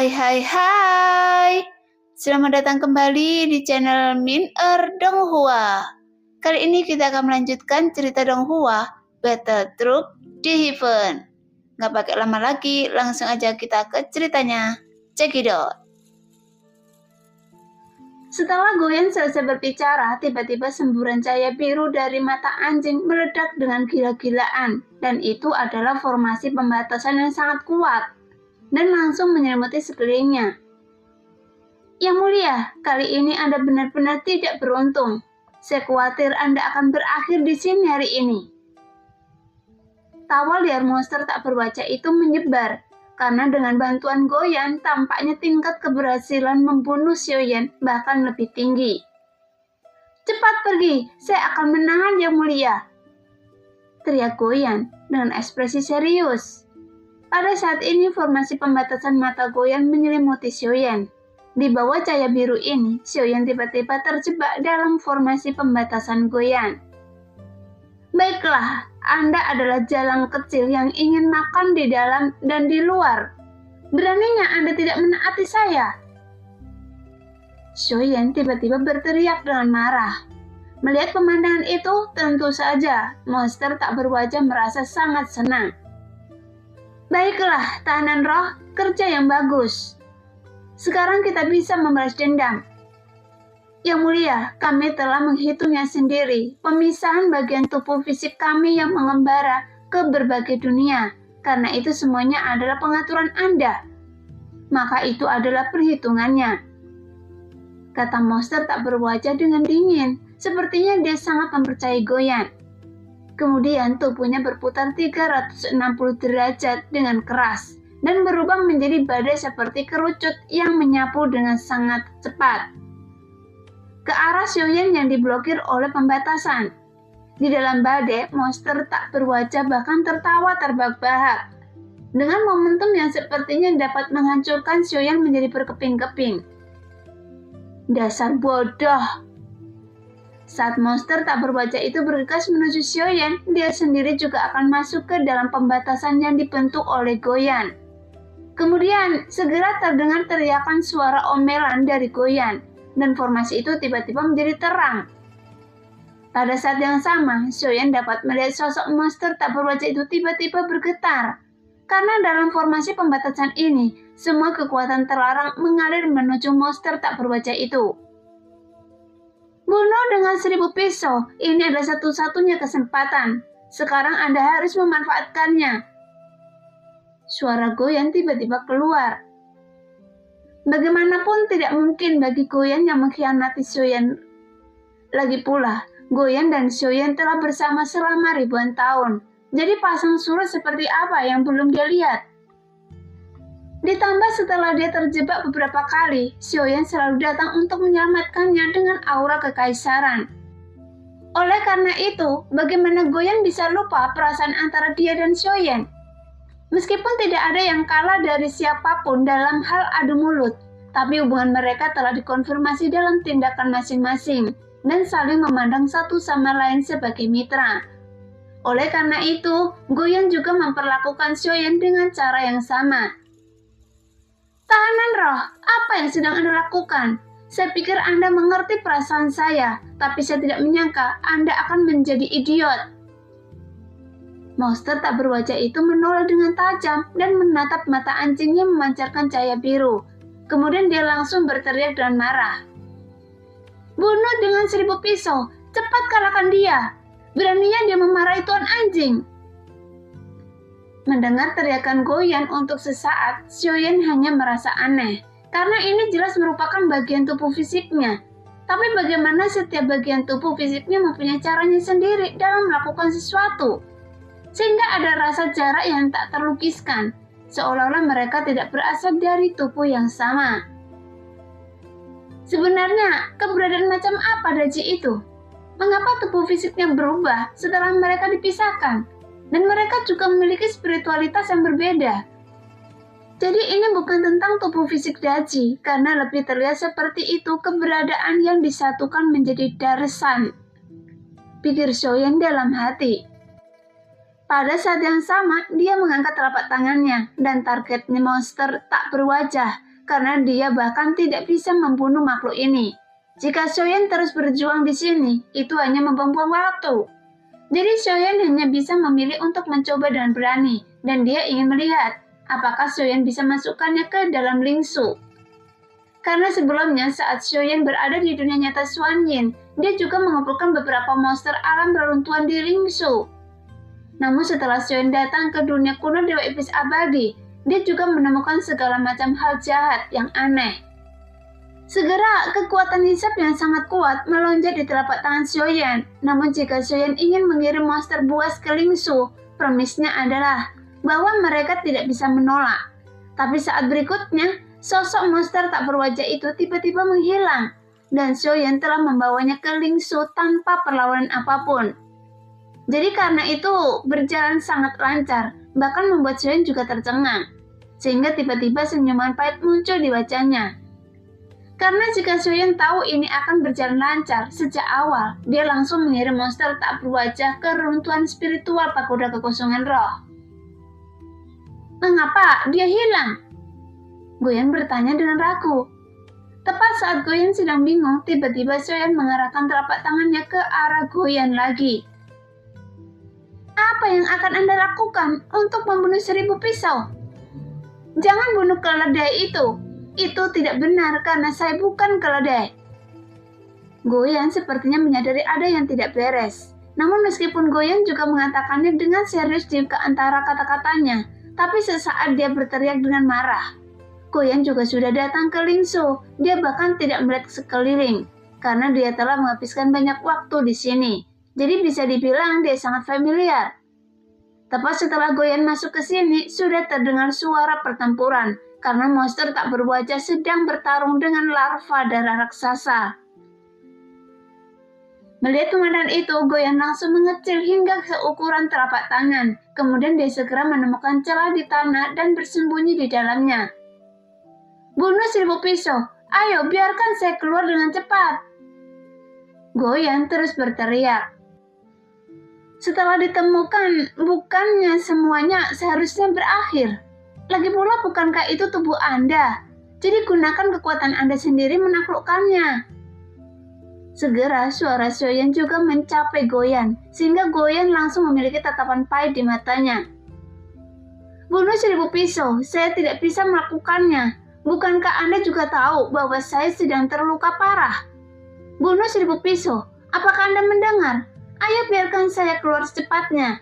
Hai. Selamat datang kembali di channel Min Donghua. Kali ini kita akan melanjutkan cerita Donghua, Battle Troop di Heaven. Nggak pakai lama lagi, langsung aja kita ke ceritanya. Check it out. Setelah Goyen selesai berbicara, tiba-tiba semburan cahaya biru dari mata anjing meledak dengan gila-gilaan. Dan itu adalah formasi pembatasan yang sangat kuat. Dan langsung menyelimuti sekelilingnya. Yang mulia, kali ini Anda benar-benar tidak beruntung. Saya khawatir Anda akan berakhir di sini hari ini. Tawa liar monster tak berwajah itu menyebar, karena dengan bantuan Goyan, tampaknya tingkat keberhasilan membunuh Xiaoyan bahkan lebih tinggi. Cepat pergi, saya akan menahan Yang Mulia, teriak Goyan dengan ekspresi serius. Pada saat ini formasi pembatasan mata Goyan menyelimuti Xiaoyan. Di bawah cahaya biru ini, Xiaoyan tiba-tiba terjebak dalam formasi pembatasan Goyan. Baiklah, Anda adalah jalang kecil yang ingin makan di dalam dan di luar. Beraninya Anda tidak menaati saya. Xiaoyan tiba-tiba berteriak dengan marah. Melihat pemandangan itu, tentu saja monster tak berwajah merasa sangat senang. Baiklah, tahanan roh, kerja yang bagus. Sekarang kita bisa membalas dendam. Yang Mulia, kami telah menghitungnya sendiri, pemisahan bagian tubuh fisik kami yang mengembara ke berbagai dunia. Karena itu semuanya adalah pengaturan Anda. Maka itu adalah perhitungannya. Kata monster tak berwajah dengan dingin, sepertinya dia sangat mempercayai Goyan. Kemudian tubuhnya berputar 360 derajat dengan keras dan berubah menjadi badai seperti kerucut yang menyapu dengan sangat cepat ke arah Xiaoyan yang diblokir oleh pembatasan. Di dalam badai, monster tak berwajah bahkan tertawa terbahak-bahak. Dengan momentum yang sepertinya dapat menghancurkan Xiaoyan menjadi berkeping-keping. Dasar bodoh. Saat monster tak berwajah itu bergegas menuju Xiaoyan, dia sendiri juga akan masuk ke dalam pembatasan yang dibentuk oleh Goyan. Kemudian, segera terdengar teriakan suara omelan dari Goyan, dan formasi itu tiba-tiba menjadi terang. Pada saat yang sama, Xiaoyan dapat melihat sosok monster tak berwajah itu tiba-tiba bergetar. Karena dalam formasi pembatasan ini, semua kekuatan terlarang mengalir menuju monster tak berwajah itu. Bunuh dengan 1000 pisau, ini adalah satu-satunya kesempatan. Sekarang Anda harus memanfaatkannya. Suara Goyan tiba-tiba keluar. Bagaimanapun tidak mungkin bagi Goyan yang mengkhianati Xiaoyan. Lagi pula, Goyan dan Xiaoyan telah bersama selama ribuan tahun. Jadi pasang surut seperti apa yang belum dia lihat? Ditambah setelah dia terjebak beberapa kali, Xiaoyan selalu datang untuk menyelamatkannya dengan aura kekaisaran. Oleh karena itu, bagaimana Goyan bisa lupa perasaan antara dia dan Xiaoyan? Meskipun tidak ada yang kalah dari siapapun dalam hal adu mulut, tapi hubungan mereka telah dikonfirmasi dalam tindakan masing-masing dan saling memandang satu sama lain sebagai mitra. Oleh karena itu, Goyan juga memperlakukan Xiaoyan dengan cara yang sama. Tahanan roh, apa yang sedang Anda lakukan? Saya pikir Anda mengerti perasaan saya, tapi saya tidak menyangka Anda akan menjadi idiot. Monster tak berwajah itu menoleh dengan tajam dan menatap mata anjingnya memancarkan cahaya biru. Kemudian dia langsung berteriak dengan marah. Bunuh dengan 1000 pisau, cepat kalahkan dia. Beraninya dia memarahi tuan anjing. Mendengar teriakan Goyan untuk sesaat, Xiaoyan hanya merasa aneh, karena ini jelas merupakan bagian tubuh fisiknya. Tapi bagaimana setiap bagian tubuh fisiknya mempunyai caranya sendiri dalam melakukan sesuatu? Sehingga ada rasa jarak yang tak terlukiskan, seolah-olah mereka tidak berasal dari tubuh yang sama. Sebenarnya, keberadaan macam apa Daji itu? Mengapa tubuh fisiknya berubah setelah mereka dipisahkan? Dan mereka juga memiliki spiritualitas yang berbeda. Jadi ini bukan tentang tubuh fisik Daji, karena lebih terlihat seperti itu keberadaan yang disatukan menjadi Darsan. Pikir Xiaoyan dalam hati. Pada saat yang sama, dia mengangkat telapak tangannya, dan targetnya monster tak berwajah karena dia bahkan tidak bisa membunuh makhluk ini. Jika Xiaoyan terus berjuang di sini, itu hanya membuang-buang waktu. Jadi Xiaoyan hanya bisa memilih untuk mencoba dengan berani, dan dia ingin melihat apakah Xiaoyan bisa masukkannya ke dalam Lingsu. Karena sebelumnya saat Xiaoyan berada di dunia nyata Xuanyin, dia juga mengumpulkan beberapa monster alam reruntuhan di Lingsu. Namun setelah Xiaoyan datang ke dunia kuno Dewa Iblis Abadi, dia juga menemukan segala macam hal jahat yang aneh. Segera, kekuatan hisab yang sangat kuat melonjak di telapak tangan Xiaoyan. Namun jika Xiaoyan ingin mengirim monster buas ke Lingsu, premisnya adalah bahwa mereka tidak bisa menolak. Tapi saat berikutnya, sosok monster tak berwajah itu tiba-tiba menghilang, dan Xiaoyan telah membawanya ke Lingsu tanpa perlawanan apapun. Jadi karena itu berjalan sangat lancar, bahkan membuat Xiaoyan juga tercengang, sehingga tiba-tiba senyuman pahit muncul di wajahnya. Karena jika Xiaoyan tahu ini akan berjalan lancar sejak awal, dia langsung mengirim monster tak berwajah ke runtuhan spiritual pagoda kekosongan roh. Mengapa dia hilang? Goyan bertanya dengan ragu. Tepat saat Goyan sedang bingung, tiba-tiba Xiaoyan mengarahkan telapak tangannya ke arah Goyan lagi. Apa yang akan Anda lakukan untuk membunuh 1000 pisau? Jangan bunuh keledai itu. Itu tidak benar karena saya bukan keledai. Goyan sepertinya menyadari ada yang tidak beres. Namun meskipun Goyan juga mengatakannya dengan serius di antara kata-katanya, tapi sesaat dia berteriak dengan marah. Goyan juga sudah datang ke Lingsu. Dia bahkan tidak melihat sekeliling karena dia telah menghabiskan banyak waktu di sini. Jadi bisa dibilang dia sangat familiar. Tepat setelah Goyan masuk ke sini, sudah terdengar suara pertempuran karena monster tak berwajah sedang bertarung dengan larva darah raksasa. Melihat pemandangan itu, Goyan langsung mengecil hingga seukuran telapak tangan. Kemudian dia segera menemukan celah di tanah dan bersembunyi di dalamnya. Bunuh 1000 pisau, ayo biarkan saya keluar dengan cepat. Goyan terus berteriak. Setelah ditemukan, bukannya semuanya seharusnya berakhir. Lagi pula bukankah itu tubuh Anda? Jadi gunakan kekuatan Anda sendiri menaklukkannya. Segera suara Xiaoyan juga mencapai Goyan, sehingga Goyan langsung memiliki tatapan pahit di matanya. Bunuh 1000 pisau, saya tidak bisa melakukannya. Bukankah Anda juga tahu bahwa saya sedang terluka parah? Bunuh 1000 pisau, apakah Anda mendengar? Ayo biarkan saya keluar secepatnya.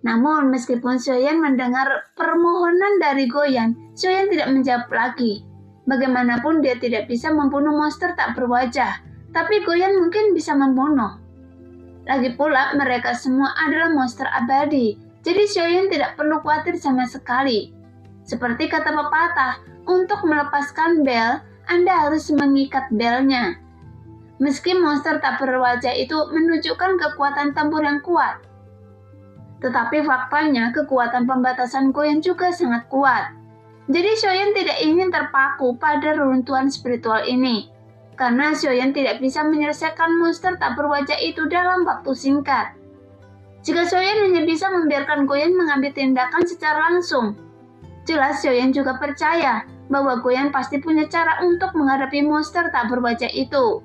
Namun meskipun Xiaoyan mendengar permohonan dari Goyan, Xiaoyan tidak menjawab lagi. Bagaimanapun dia tidak bisa membunuh monster tak berwajah, tapi Goyan mungkin bisa membunuh. Lagi pula mereka semua adalah monster abadi, jadi Xiaoyan tidak perlu khawatir sama sekali. Seperti kata pepatah, untuk melepaskan bel, Anda harus mengikat belnya. Meski monster tak berwajah itu menunjukkan kekuatan tempur yang kuat, tetapi faktanya kekuatan pembatasan Goyan juga sangat kuat. Jadi Xiaoyan tidak ingin terpaku pada reruntuhan spiritual ini, karena Xiaoyan tidak bisa menyelesaikan monster tak berwajah itu dalam waktu singkat. Jika Xiaoyan hanya bisa membiarkan Goyan mengambil tindakan secara langsung, jelas Xiaoyan juga percaya bahwa Goyan pasti punya cara untuk menghadapi monster tak berwajah itu.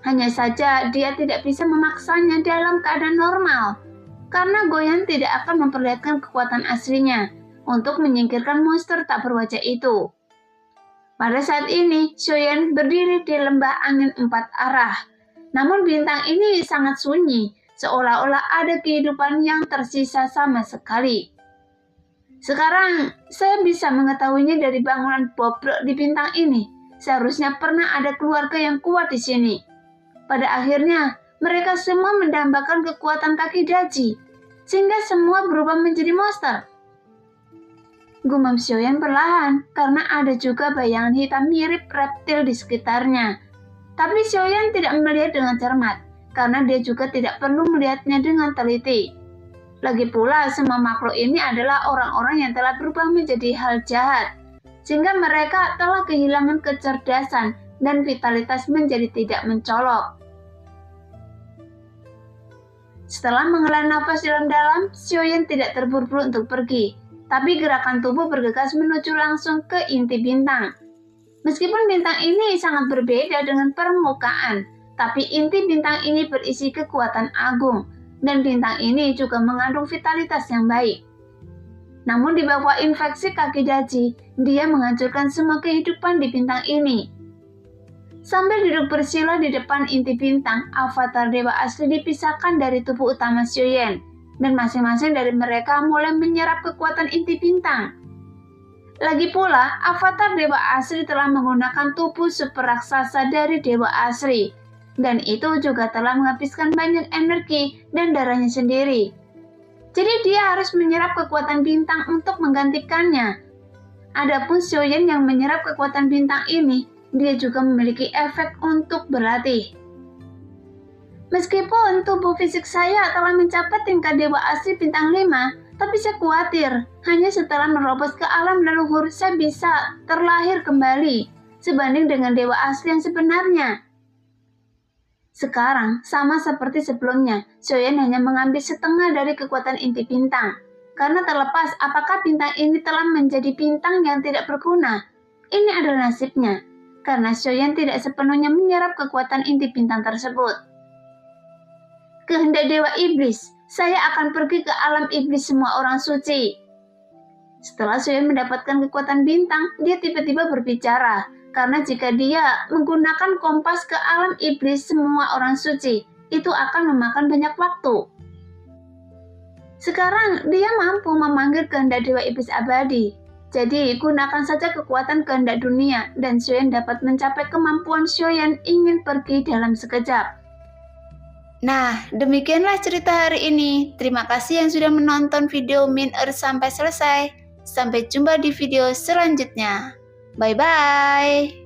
Hanya saja dia tidak bisa memaksanya dalam keadaan normal, karena Goyan tidak akan memperlihatkan kekuatan aslinya untuk menyingkirkan monster tak berwajah itu. Pada saat ini, Xiaoyan berdiri di lembah angin 4 arah. Namun bintang ini sangat sunyi, seolah-olah ada kehidupan yang tersisa sama sekali. Sekarang, saya bisa mengetahuinya dari bangunan bobrok di bintang ini. Seharusnya pernah ada keluarga yang kuat di sini. Pada akhirnya, mereka semua mendambakan kekuatan kaki daji, sehingga semua berubah menjadi monster. Gumam Xiaoyan perlahan, karena ada juga bayangan hitam mirip reptil di sekitarnya. Tapi Xiaoyan tidak melihat dengan cermat, karena dia juga tidak perlu melihatnya dengan teliti. Lagi pula, semua makhluk ini adalah orang-orang yang telah berubah menjadi hal jahat, sehingga mereka telah kehilangan kecerdasan dan vitalitas menjadi tidak mencolok. Setelah menghela nafas dalam-dalam, Xiaoyan tidak terburu-buru untuk pergi. tapi gerakan tubuh bergegas menuju langsung ke inti bintang. Meskipun bintang ini sangat berbeda dengan permukaan, tapi inti bintang ini berisi kekuatan agung, dan bintang ini juga mengandung vitalitas yang baik. Namun di bawah infeksi kaki daji, dia menghancurkan semua kehidupan di bintang ini. Sambil duduk bersila di depan inti bintang, avatar dewa asli dipisahkan dari tubuh utama Xiuyan, dan masing-masing dari mereka mulai menyerap kekuatan inti bintang. Lagi pula, avatar dewa asli telah menggunakan tubuh super raksasa dari dewa asli, dan itu juga telah menghabiskan banyak energi dan darahnya sendiri. Jadi dia harus menyerap kekuatan bintang untuk menggantikannya. Adapun Xiuyan yang menyerap kekuatan bintang ini, dia juga memiliki efek untuk berlatih. Meskipun tubuh fisik saya telah mencapai tingkat dewa asli bintang 5, tapi saya khawatir, hanya setelah merobos ke alam leluhur saya bisa terlahir kembali, sebanding dengan dewa asli yang sebenarnya. Sekarang, sama seperti sebelumnya, Xiuyan hanya mengambil setengah dari kekuatan inti bintang. Karena terlepas apakah bintang ini telah menjadi bintang yang tidak berguna, ini adalah nasibnya, karena Xiuyan tidak sepenuhnya menyerap kekuatan inti bintang tersebut. Kehendak Dewa Iblis, saya akan pergi ke alam iblis semua orang suci. Setelah Xiuyan mendapatkan kekuatan bintang, dia tiba-tiba berbicara, karena jika dia menggunakan kompas ke alam iblis semua orang suci, itu akan memakan banyak waktu. Sekarang dia mampu memanggil kehendak Dewa Iblis abadi. Jadi gunakan saja kekuatan kehendak dunia, dan Xiuyan dapat mencapai kemampuan Xiuyan ingin pergi dalam sekejap. Nah, demikianlah cerita hari ini. Terima kasih yang sudah menonton video Min Earth sampai selesai. Sampai jumpa di video selanjutnya. Bye-bye.